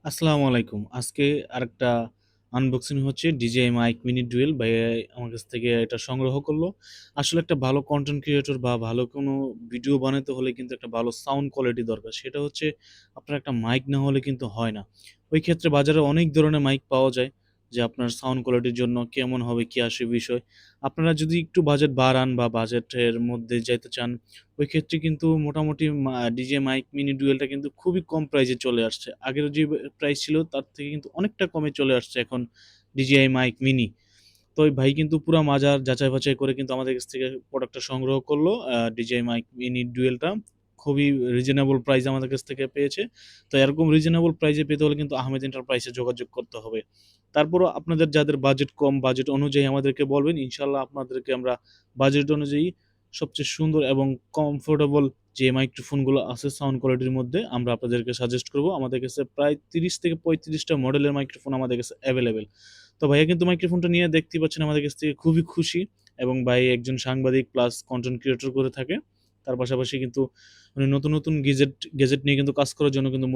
আসসালামু আলাইকুম। আজকে আরেকটা আনবক্সিং হচ্ছে DJI মাইক মিনি ডুয়েল ভাইয়া আমার কাছ থেকে এটা সংগ্রহ করলো। আসলে একটা ভালো কনটেন্ট ক্রিয়েটর বা ভালো কোনো ভিডিও বানাতে হলে কিন্তু একটা ভালো সাউন্ড কোয়ালিটি দরকার। সেটা হচ্ছে আপনার একটা মাইক না হলে কিন্তু হয় না। ওই ক্ষেত্রে বাজারে অনেক ধরনের মাইক পাওয়া যায় যে আপনার সাউন্ড কোয়ালিটির জন্য কেমন হবে, কি আসে বিষয়। আপনারা যদি একটু বাজেট বাড়ান বা বাজেটের মধ্যে যাইতে চান, ওই ক্ষেত্রে কিন্তু মোটামুটি DJI মাইক মিনি ডুয়েলটা কিন্তু খুবই কম প্রাইসে চলে আসছে। আগের যে প্রাইস ছিল তার থেকে কিন্তু অনেকটা কমে চলে আসছে এখন DJI মাইক মিনি। তো ওই ভাই কিন্তু পুরা মাজার যাচাই-বাছাই করে কিন্তু আমাদের কাছ থেকে প্রোডাক্টটা সংগ্রহ করলো। DJI মাইক মিনি ডুয়েলটা খুবই রিজনেবল প্রাইসে আমাদের কাছ থেকে পেয়েছে। তো এরকম রিজনেবল প্রাইসে পেতে হলে কিন্তু আহমেদ এন্টারপ্রাইজে যোগাযোগ করতে হবে। তারপরও আপনাদের যাদের বাজেট কম, বাজেট অনুযায়ী আমাদেরকে বলবেন। ইনশাআল্লাহ আপনাদেরকে আমরা বাজেট অনুযায়ী সবচেয়ে সুন্দর এবং কমফোর্টেবল যে মাইক্রোফোনগুলো আছে সাউন্ড কোয়ালিটির মধ্যে আমরা আপনাদেরকে সাজেস্ট করব। আমাদের কাছে প্রায় ৩০ থেকে ৩৫ টা মডেলের মাইক্রোফোন আমাদের কাছে এভেইলেবল। তো ভাইয়া কিন্তু মাইক্রোফোনটা নিয়ে দেখতেই পাচ্ছেন আমাদের কাছ থেকে খুবই খুশি এবং ভাই একজন সাংবাদিক প্লাস কনটেন্ট ক্রিয়েটর করে থাকে। তার পাশাপাশি কিন্তু উনি নতুন গেজেট নিয়ে কিন্তু কাজ করার জন্য কিন্তু